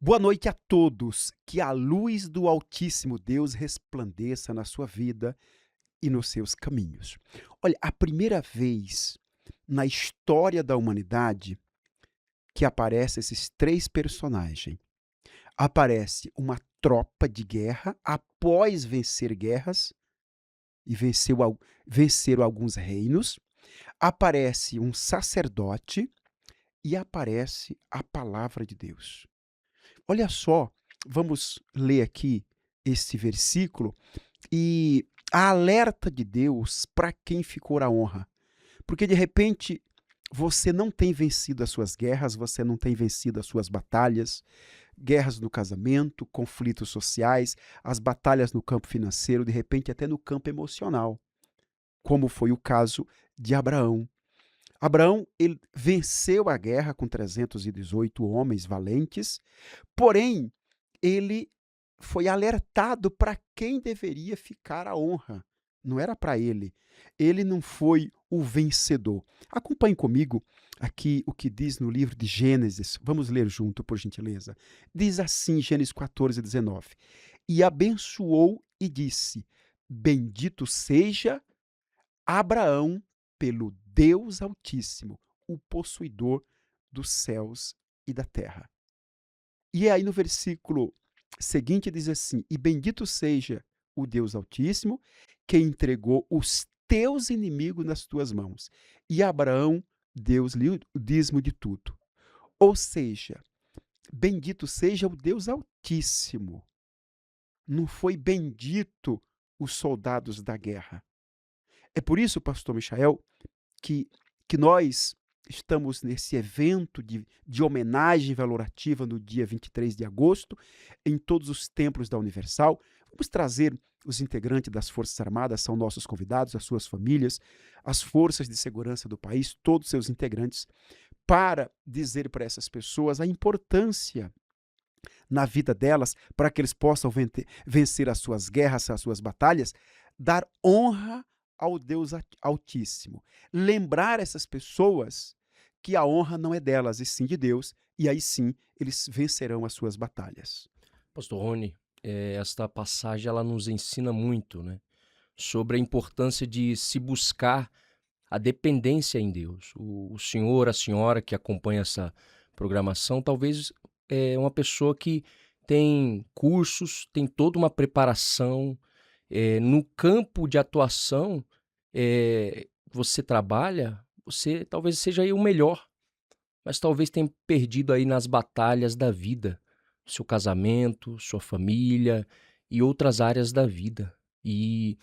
Boa noite a todos. Que a luz do Altíssimo Deus resplandeça na sua vida e nos seus caminhos. Olha, a primeira vez na história da humanidade que aparecem esses três personagens. Aparece uma tropa de guerra após vencer guerras e venceram alguns reinos. Aparece um sacerdote e aparece a palavra de Deus. Olha só, vamos ler aqui esse versículo e a alerta de Deus para quem ficou a honra. Porque de repente você não tem vencido as suas guerras, você não tem vencido as suas batalhas, guerras no casamento, conflitos sociais, as batalhas no campo financeiro, de repente até no campo emocional, como foi o caso de Abraão. Abraão, ele venceu a guerra com 318 homens valentes, porém, ele foi alertado para quem deveria ficar a honra. Não era para ele. Ele não foi o vencedor. Acompanhe comigo aqui o que diz no livro de Gênesis. Vamos ler junto, por gentileza. Diz assim, Gênesis 14, 19. E abençoou e disse: Bendito seja Abraão pelo Deus Altíssimo, o possuidor dos céus e da terra. E aí no versículo seguinte diz assim: E bendito seja o Deus Altíssimo, que entregou os teus inimigos nas tuas mãos. E Abraão, Deus lhe o dízimo de tudo. Ou seja, bendito seja o Deus Altíssimo. Não foi bendito os soldados da guerra. É por isso, pastor Michael, que, que nós estamos nesse evento de homenagem valorativa no dia 23 de agosto, em todos os templos da Universal. Vamos trazer os integrantes das Forças Armadas, são nossos convidados, as suas famílias, as forças de segurança do país, todos os seus integrantes, para dizer para essas pessoas a importância na vida delas, para que eles possam vencer as suas guerras, as suas batalhas, dar honra ao Deus Altíssimo. Lembrar essas pessoas que a honra não é delas, e sim de Deus, e aí sim eles vencerão as suas batalhas. Pastor Rony, esta passagem ela nos ensina muito, né, sobre a importância de se buscar a dependência em Deus. O senhor, a senhora que acompanha essa programação, talvez é uma pessoa que tem cursos, tem toda uma preparação, no campo de atuação, você trabalha, você talvez seja aí o melhor, mas talvez tenha perdido aí nas batalhas da vida, seu casamento, sua família e outras áreas da vida. E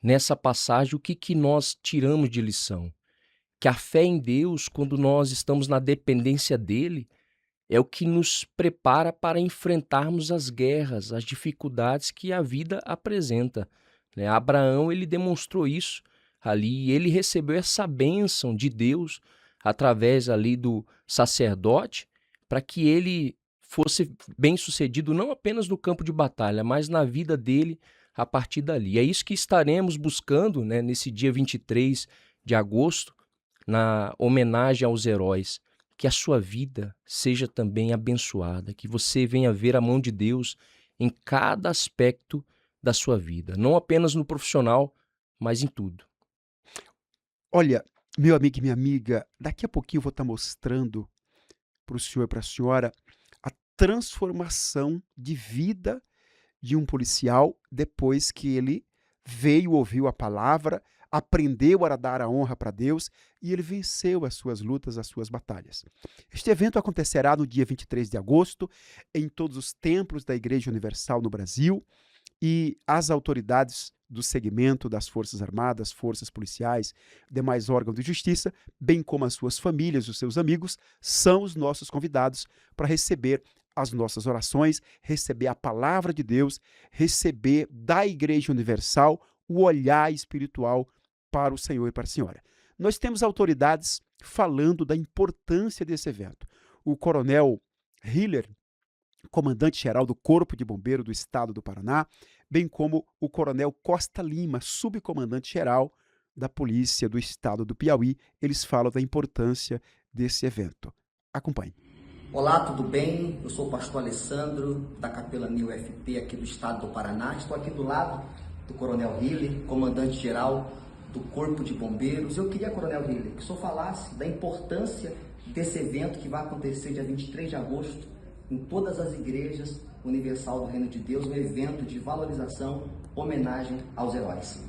nessa passagem, o que que nós tiramos de lição? Que a fé em Deus, quando nós estamos na dependência dele, é o que nos prepara para enfrentarmos as guerras, as dificuldades que a vida apresenta, né? Abraão, ele demonstrou isso ali, e ele recebeu essa bênção de Deus através ali do sacerdote, para que ele fosse bem-sucedido não apenas no campo de batalha, mas na vida dele a partir dali. É isso que estaremos buscando, né, nesse dia 23 de agosto, na homenagem aos heróis. Que a sua vida seja também abençoada, que você venha ver a mão de Deus em cada aspecto da sua vida, não apenas no profissional, mas em tudo. Olha, meu amigo e minha amiga, daqui a pouquinho eu vou estar mostrando para o senhor e para a senhora a transformação de vida de um policial depois que ele veio, ouviu a palavra, aprendeu a dar a honra para Deus e ele venceu as suas lutas, as suas batalhas. Este evento acontecerá no dia 23 de agosto em todos os templos da Igreja Universal no Brasil e as autoridades do segmento das Forças Armadas, forças policiais, demais órgãos de justiça, bem como as suas famílias, os seus amigos, são os nossos convidados para receber as nossas orações, receber a palavra de Deus, receber da Igreja Universal o olhar espiritual para o Senhor e para a Senhora. Nós temos autoridades falando da importância desse evento. O coronel Hiller, comandante-geral do Corpo de Bombeiro do Estado do Paraná, bem como o coronel Costa Lima, subcomandante-geral da Polícia do Estado do Piauí, eles falam da importância desse evento. Acompanhe. Olá, tudo bem? Eu sou o pastor Alessandro, da Capelania UFP aqui do estado do Paraná. Estou aqui do lado do Coronel Hille, comandante-geral do Corpo de Bombeiros. Eu queria, Coronel Hille, que o senhor falasse da importância desse evento que vai acontecer dia 23 de agosto em todas as igrejas universal do Reino de Deus, um evento de valorização, homenagem aos heróis.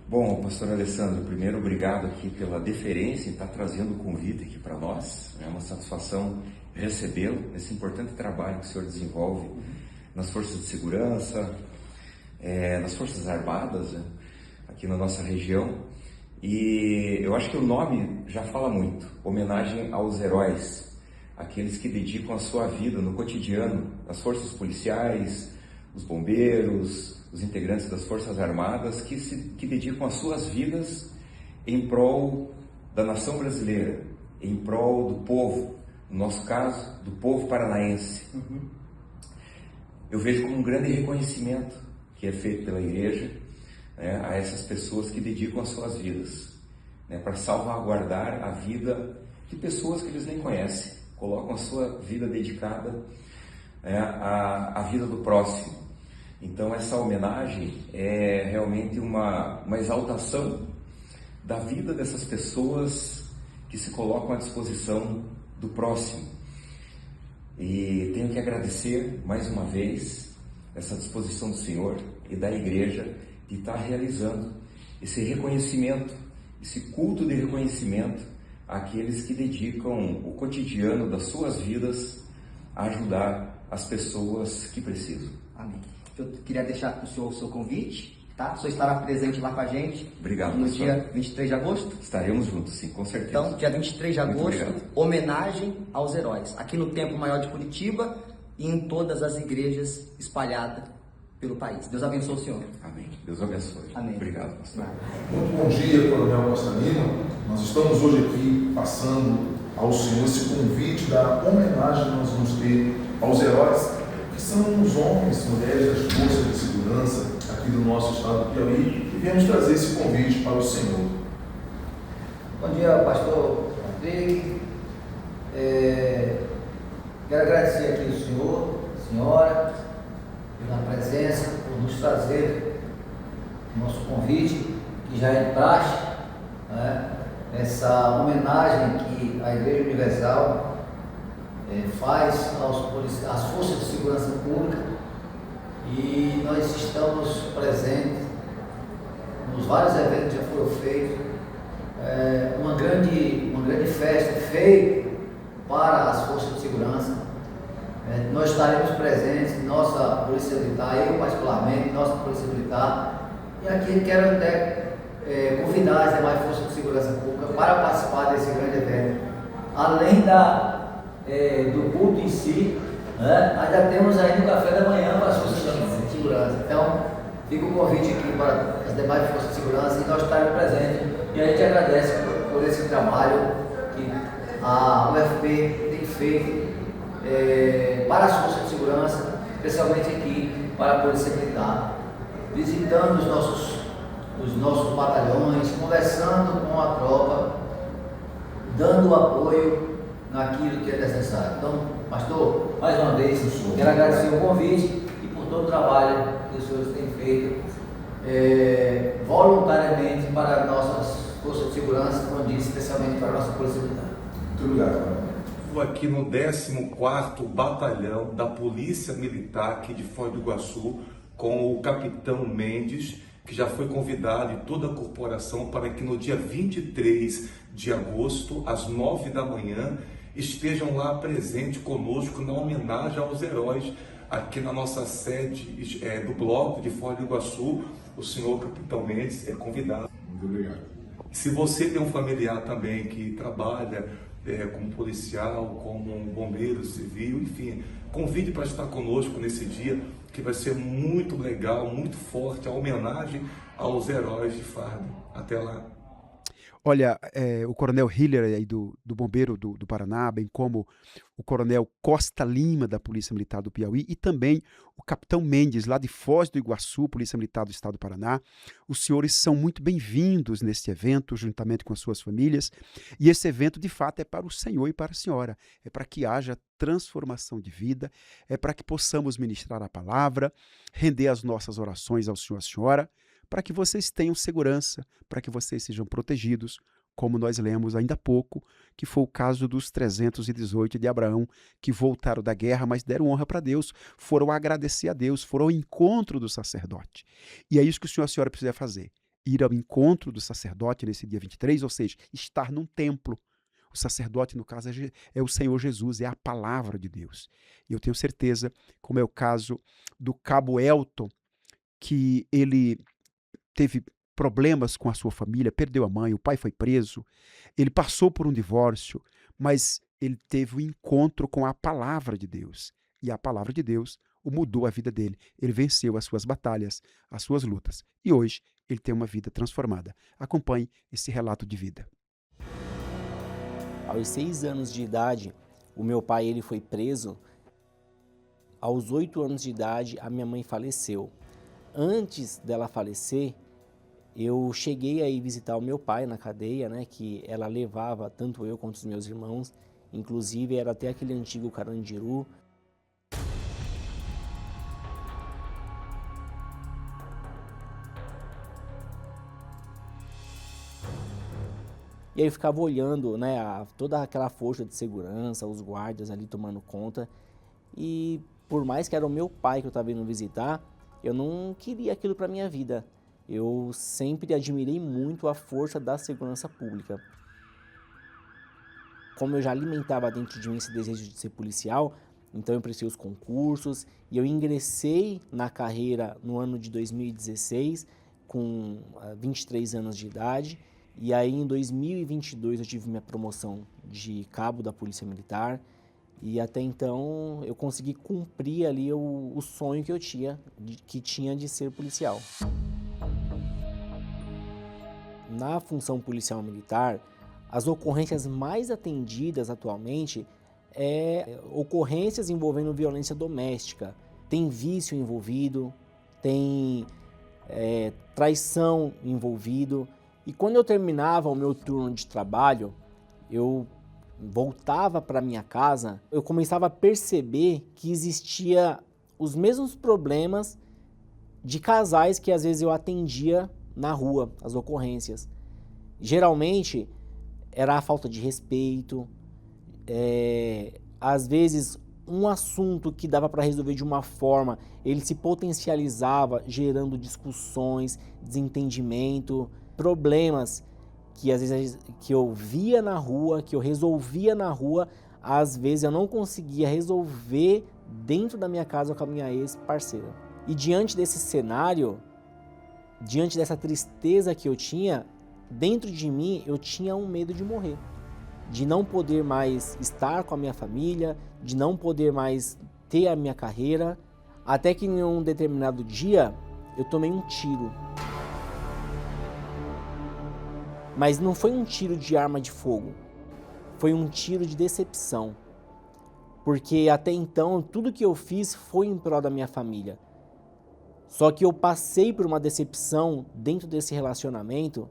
Bom, pastor Alessandro, primeiro obrigado aqui pela deferência em estar trazendo o convite aqui para nós. É uma satisfação recebê-lo nesse importante trabalho que o senhor desenvolve nas forças de segurança, nas forças armadas, né, aqui na nossa região. E eu acho que o nome já fala muito, homenagem aos heróis, aqueles que dedicam a sua vida no cotidiano, as forças policiais, os bombeiros, os integrantes das Forças Armadas que dedicam as suas vidas em prol da nação brasileira, em prol do povo, no nosso caso, do povo paranaense. Eu vejo como um grande reconhecimento que é feito pela igreja, né, a essas pessoas que dedicam as suas vidas, né, para salvaguardar a vida de pessoas que eles nem conhecem, colocam a sua vida dedicada, né, à vida do próximo. Então essa homenagem é realmente uma exaltação da vida dessas pessoas que se colocam à disposição do próximo. E tenho que agradecer mais uma vez essa disposição do Senhor e da igreja de estar realizando esse reconhecimento, esse culto de reconhecimento àqueles que dedicam o cotidiano das suas vidas a ajudar as pessoas que precisam. Amém. Eu queria deixar para o senhor o seu convite, tá? O senhor estará presente lá com a gente. Obrigado, no pastor. dia 23 de agosto. Estaremos juntos, sim, com certeza. Então, dia 23 de Muito agosto, obrigado. homenagem aos heróis. Aqui no Templo Maior de Curitiba e em todas as igrejas espalhadas pelo país. Deus abençoe o senhor. Amém. Deus abençoe. Amém. Obrigado, pastor. Muito bom dia, Coronel Costa Lima. Nós estamos hoje aqui passando ao Senhor esse convite da homenagem que nós vamos ter aos heróis, que são os homens, mulheres das forças de segurança aqui do nosso estado do Piauí, e viemos trazer esse convite para o Senhor. Bom dia, pastor Rodrigo. Quero agradecer aqui ao senhor, a senhora, pela presença, por nos trazer o nosso convite, que já é de praxe, né? Essa homenagem que a Igreja Universal faz às forças de segurança pública, e nós estamos presentes nos vários eventos que já foram feitos, uma grande festa feita para as forças de segurança. Nós estaremos presentes, nossa Polícia Militar, eu particularmente, nossa Polícia Militar, e aqui quero até convidar as demais forças de segurança pública para participar desse grande evento. Além do culto em si, né, ainda temos ainda o café da manhã para as forças de segurança. Então, fica o convite aqui para as demais forças de segurança e nós estaremos presentes. E a gente agradece por esse trabalho que a UFP tem feito para as forças de segurança, especialmente aqui para a Polícia Militar, visitando os nossos batalhões, conversando com a tropa, dando apoio naquilo que é necessário. Então, pastor, mais uma vez, quero agradecer o convite e por todo o trabalho que os senhores têm feito voluntariamente para nossas forças de segurança, como disse, especialmente para a nossa Polícia Militar. Muito obrigado. Estou aqui no 14º Batalhão da Polícia Militar aqui de Foz do Iguaçu com o Capitão Mendes, que já foi convidado e toda a corporação para que no dia 23 de agosto, às 9 da manhã, estejam lá presentes conosco na homenagem aos heróis aqui na nossa sede do bloco de Foz do Iguaçu. O senhor Capitão Mendes é convidado. Muito obrigado. Se você tem um familiar também que trabalha como policial, como bombeiro civil, enfim, convide para estar conosco nesse dia, que vai ser muito legal, muito forte, a homenagem aos heróis de farda. Até lá. Olha, o coronel Hiller aí do Bombeiro do Paraná, bem como o coronel Costa Lima, da Polícia Militar do Piauí, e também o capitão Mendes, lá de Foz do Iguaçu, Polícia Militar do Estado do Paraná. Os senhores são muito bem-vindos neste evento, juntamente com as suas famílias. E esse evento, de fato, é para o senhor e para a senhora. É para que haja transformação de vida, é para que possamos ministrar a palavra, render as nossas orações ao senhor e à senhora, para que vocês tenham segurança, para que vocês sejam protegidos, como nós lemos ainda há pouco, que foi o caso dos 318 de Abraão, que voltaram da guerra, mas deram honra para Deus, foram agradecer a Deus, foram ao encontro do sacerdote. E é isso que o senhor e a senhora precisa fazer, ir ao encontro do sacerdote nesse dia 23, ou seja, estar num templo. O sacerdote, no caso, é o Senhor Jesus, é a palavra de Deus. E eu tenho certeza, como é o caso do cabo Elton, que ele teve problemas com a sua família, perdeu a mãe, o pai foi preso, ele passou por um divórcio, mas ele teve um encontro com a palavra de Deus. E a palavra de Deus o mudou a vida dele. Ele venceu as suas batalhas, as suas lutas. E hoje ele tem uma vida transformada. Acompanhe esse relato de vida. Aos 6 anos de idade, o meu pai ele foi preso. Aos 8 anos de idade, a minha mãe faleceu. Antes dela falecer, eu cheguei a ir visitar o meu pai na cadeia, né, que ela levava tanto eu quanto os meus irmãos, inclusive era até aquele antigo Carandiru. E aí eu ficava olhando, né, toda aquela força de segurança, os guardas ali tomando conta, e por mais que era o meu pai que eu estava indo visitar, eu não queria aquilo para minha vida. Eu sempre admirei muito a força da segurança pública. Como eu já alimentava dentro de mim esse desejo de ser policial, então eu prestei os concursos e eu ingressei na carreira no ano de 2016 com 23 anos de idade. E aí em 2022 eu tive minha promoção de cabo da Polícia Militar e até então eu consegui cumprir ali o sonho que eu tinha de ser policial. Na função policial militar, as ocorrências mais atendidas atualmente ocorrências envolvendo violência doméstica. Tem vício envolvido, tem traição envolvido. E quando eu terminava o meu turno de trabalho, eu voltava para minha casa, eu começava a perceber que existia os mesmos problemas de casais que às vezes eu atendia na rua, as ocorrências. Geralmente era a falta de respeito, às vezes um assunto que dava para resolver de uma forma, ele se potencializava gerando discussões, desentendimento, problemas que às vezes que eu via na rua, que eu resolvia na rua, às vezes eu não conseguia resolver dentro da minha casa com a minha ex-parceira. E diante desse cenário, diante dessa tristeza que eu tinha, dentro de mim eu tinha um medo de morrer, de não poder mais estar com a minha família, de não poder mais ter a minha carreira, até que em um determinado dia eu tomei um tiro. Mas não foi um tiro de arma de fogo, foi um tiro de decepção, porque até então tudo que eu fiz foi em prol da minha família. Só que eu passei por uma decepção dentro desse relacionamento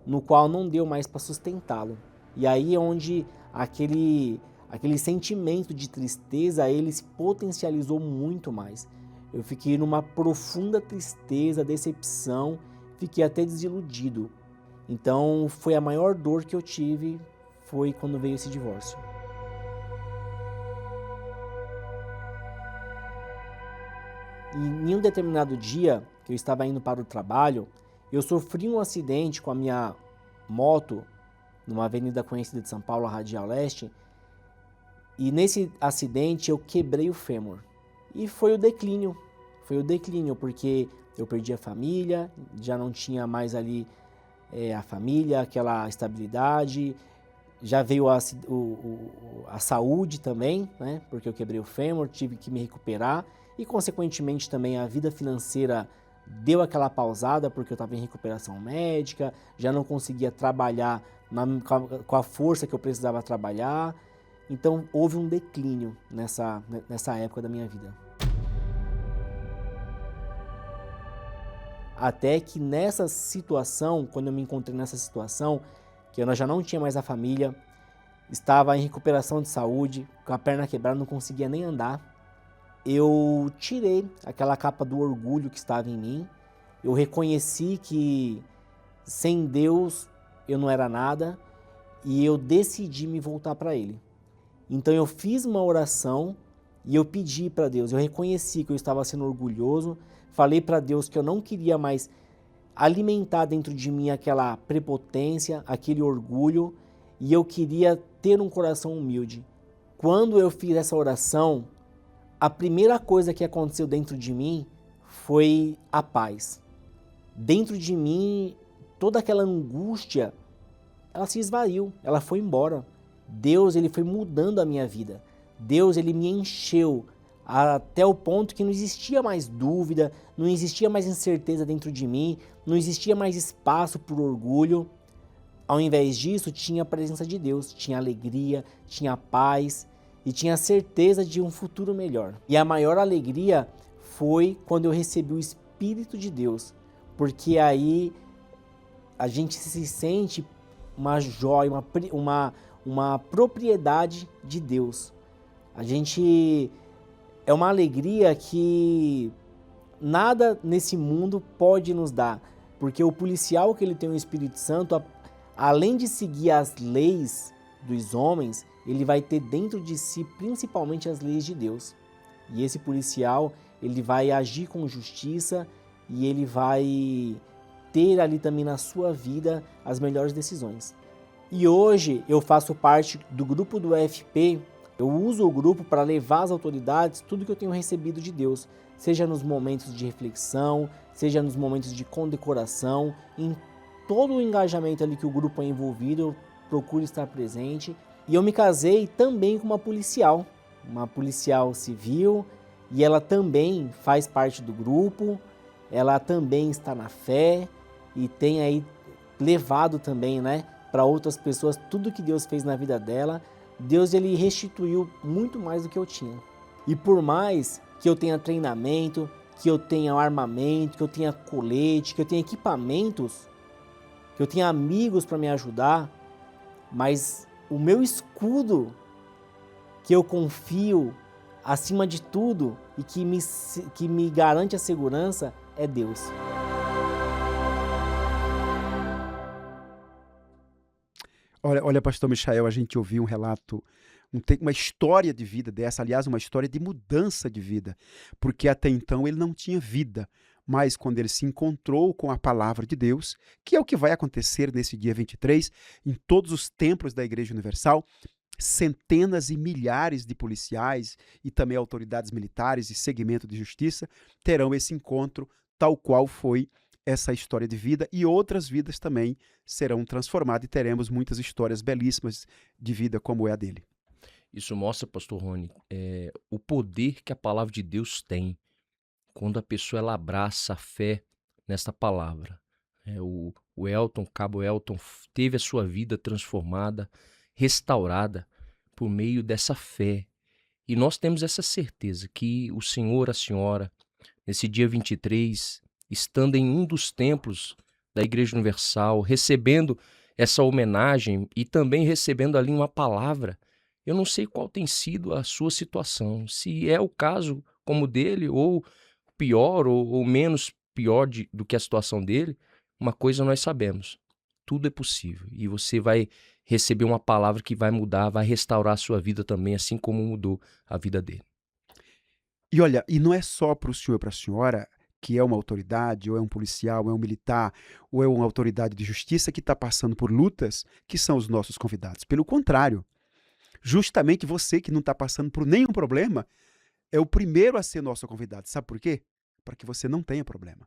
no qual não deu mais para sustentá-lo. E aí é onde aquele sentimento de tristeza, ele se potencializou muito mais. Eu fiquei numa profunda tristeza, decepção, fiquei até desiludido. Então foi a maior dor que eu tive, foi quando veio esse divórcio. E em um determinado dia, que eu estava indo para o trabalho, eu sofri um acidente com a minha moto, numa avenida conhecida de São Paulo, a Radial Leste, e nesse acidente eu quebrei o fêmur. E foi o declínio, porque eu perdi a família, já não tinha mais ali a família, aquela estabilidade, já veio a saúde também, né? Porque eu quebrei o fêmur, tive que me recuperar e consequentemente também a vida financeira deu aquela pausada porque eu estava em recuperação médica, já não conseguia trabalhar com a força que eu precisava trabalhar. Então houve um declínio nessa época da minha vida. Até que nessa situação, quando eu me encontrei nessa situação, que eu já não tinha mais a família, estava em recuperação de saúde, com a perna quebrada, não conseguia nem andar, eu tirei aquela capa do orgulho que estava em mim, eu reconheci que sem Deus eu não era nada e eu decidi me voltar para Ele. Então eu fiz uma oração e eu pedi para Deus, eu reconheci que eu estava sendo orgulhoso, falei para Deus que eu não queria mais alimentar dentro de mim aquela prepotência, aquele orgulho, e eu queria ter um coração humilde. Quando eu fiz essa oração, a primeira coisa que aconteceu dentro de mim foi a paz. Dentro de mim, toda aquela angústia, ela se esvaiu, ela foi embora. Deus, ele foi mudando a minha vida. Deus, ele me encheu até o ponto que não existia mais dúvida, não existia mais incerteza dentro de mim, não existia mais espaço por orgulho. Ao invés disso, tinha a presença de Deus, tinha alegria, tinha paz e tinha certeza de um futuro melhor. E a maior alegria foi quando eu recebi o Espírito de Deus, porque aí a gente se sente uma joia, uma propriedade de Deus. É uma alegria que nada nesse mundo pode nos dar, porque o policial que ele tem o Espírito Santo, além de seguir as leis dos homens, ele vai ter dentro de si principalmente as leis de Deus. E esse policial, ele vai agir com justiça e ele vai ter ali também na sua vida as melhores decisões. E hoje eu faço parte do grupo do UFP. Eu uso o grupo para levar às autoridades tudo que eu tenho recebido de Deus, seja nos momentos de reflexão, seja nos momentos de condecoração, em todo o engajamento ali que o grupo é envolvido, eu procuro estar presente. E eu me casei também com uma policial civil, e ela também faz parte do grupo, ela também está na fé e tem aí levado também, para outras pessoas tudo que Deus fez na vida dela. Deus, ele restituiu muito mais do que eu tinha. E por mais que eu tenha treinamento, que eu tenha armamento, que eu tenha colete, que eu tenha equipamentos, que eu tenha amigos para me ajudar, mas o meu escudo, que eu confio acima de tudo e que me garante a segurança, é Deus. Olha, pastor Michael, a gente ouviu um relato, uma história de vida dessa, aliás, uma história de mudança de vida, porque até então ele não tinha vida, mas quando ele se encontrou com a palavra de Deus, que é o que vai acontecer nesse dia 23, em todos os templos da Igreja Universal, centenas e milhares de policiais e também autoridades militares e segmento de justiça terão esse encontro, tal qual foi essa história de vida, e outras vidas também serão transformadas e teremos muitas histórias belíssimas de vida como é a dele. Isso mostra, pastor Rony, o poder que a palavra de Deus tem quando a pessoa ela abraça a fé nesta palavra. O Cabo Elton teve a sua vida transformada, restaurada por meio dessa fé. E nós temos essa certeza que o Senhor, a Senhora, nesse dia 23, estando em um dos templos da Igreja Universal, recebendo essa homenagem e também recebendo ali uma palavra, eu não sei qual tem sido a sua situação, se é o caso como dele, ou pior, ou menos pior do que a situação dele. Uma coisa nós sabemos, tudo é possível, e você vai receber uma palavra que vai mudar, vai restaurar a sua vida também, assim como mudou a vida dele. E olha, e não é só para o senhor e para a senhora, que é uma autoridade, ou é um policial, ou é um militar, ou é uma autoridade de justiça que está passando por lutas, que são os nossos convidados. Pelo contrário, justamente você que não está passando por nenhum problema, é o primeiro a ser nosso convidado. Sabe por quê? Para que você não tenha problema.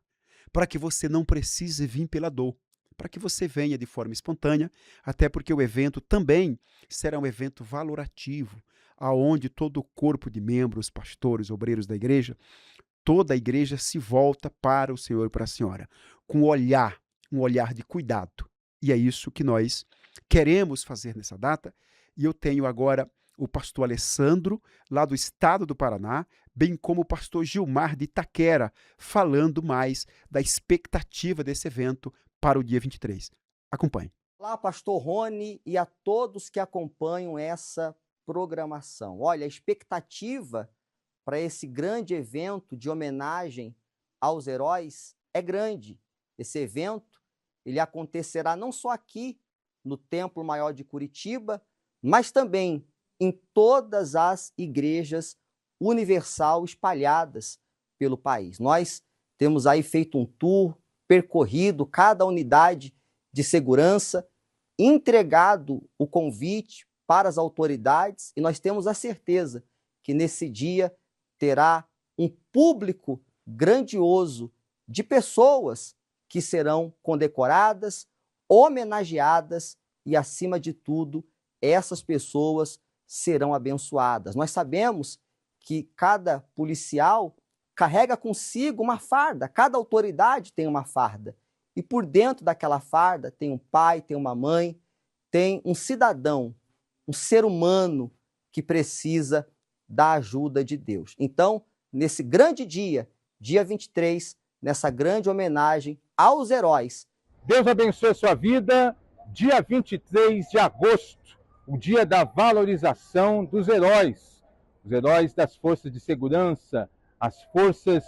Para que você não precise vir pela dor. Para que você venha de forma espontânea, até porque o evento também será um evento valorativo, aonde todo o corpo de membros, pastores, obreiros da igreja, toda a igreja se volta para o Senhor e para a Senhora, com um olhar de cuidado. E é isso que nós queremos fazer nessa data. E eu tenho agora o pastor Alessandro, lá do estado do Paraná, bem como o pastor Gilmar de Itaquera, falando mais da expectativa desse evento para o dia 23. Acompanhe. Olá, pastor Rony e a todos que acompanham essa programação. Olha, a expectativa para esse grande evento de homenagem aos heróis é grande. Esse evento, ele acontecerá não só aqui no Templo Maior de Curitiba, mas também em todas as igrejas universal espalhadas pelo país. Nós temos aí feito um tour, percorrido cada unidade de segurança, entregado o convite para as autoridades e nós temos a certeza que nesse dia terá um público grandioso de pessoas que serão condecoradas, homenageadas e, acima de tudo, essas pessoas serão abençoadas. Nós sabemos que cada policial carrega consigo uma farda, cada autoridade tem uma farda. E por dentro daquela farda tem um pai, tem uma mãe, tem um cidadão, um ser humano que precisa da ajuda de Deus. Então, nesse grande dia, dia 23, nessa grande homenagem aos heróis. Deus abençoe a sua vida. Dia 23 de agosto, o dia da valorização dos heróis. Os heróis das forças de segurança, as forças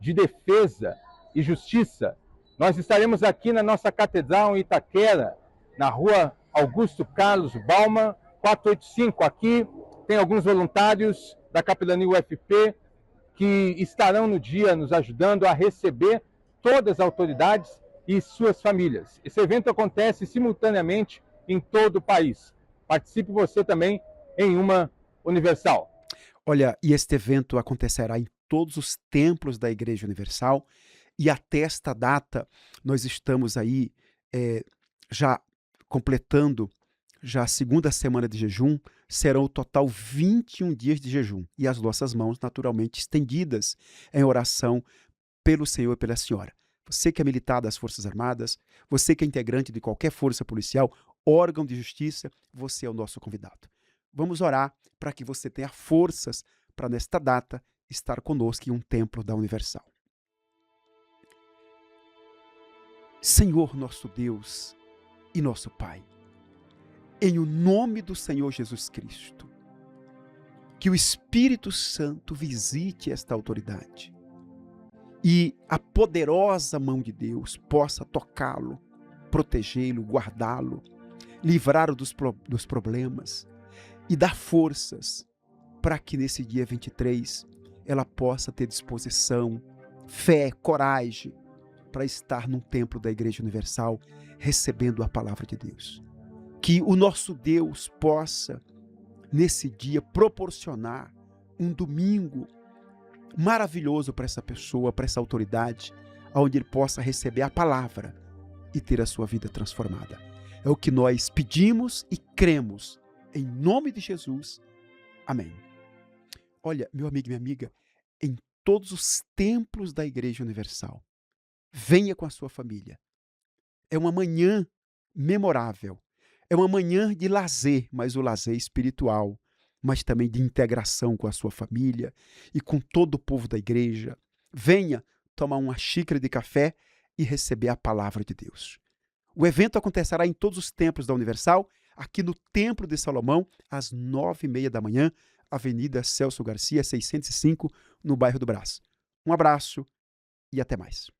de defesa e justiça. Nós estaremos aqui na nossa catedral em Itaquera, na rua Augusto Carlos Bauman, 485. Aqui tem alguns voluntários da Capelania UFP que estarão no dia nos ajudando a receber todas as autoridades e suas famílias. Esse evento acontece simultaneamente em todo o país. Participe você também em uma Universal. Olha, e este evento acontecerá em todos os templos da Igreja Universal. E até esta data, nós estamos aí já completando já a segunda semana de jejum, serão o total 21 dias de jejum. E as nossas mãos, naturalmente, estendidas em oração pelo Senhor e pela Senhora. Você que é militar das Forças Armadas, você que é integrante de qualquer força policial, órgão de justiça, você é o nosso convidado. Vamos orar para que você tenha forças para, nesta data, estar conosco em um templo da Universal. Senhor nosso Deus e nosso Pai, em o nome do Senhor Jesus Cristo, que o Espírito Santo visite esta autoridade e a poderosa mão de Deus possa tocá-lo, protegê-lo, guardá-lo, livrá-lo dos problemas e dar forças para que nesse dia 23 ela possa ter disposição, fé, coragem, para estar num templo da Igreja Universal, recebendo a palavra de Deus. Que o nosso Deus possa, nesse dia, proporcionar um domingo maravilhoso para essa pessoa, para essa autoridade, onde ele possa receber a palavra e ter a sua vida transformada. É o que nós pedimos e cremos, em nome de Jesus. Amém. Olha, meu amigo e minha amiga, em todos os templos da Igreja Universal, venha com a sua família. É uma manhã memorável. É uma manhã de lazer, mas o lazer espiritual, mas também de integração com a sua família e com todo o povo da igreja. Venha tomar uma xícara de café e receber a palavra de Deus. O evento acontecerá em todos os templos da Universal, aqui no Templo de Salomão, às 9h30 da manhã, Avenida Celso Garcia, 605, no bairro do Brás. Um abraço e até mais.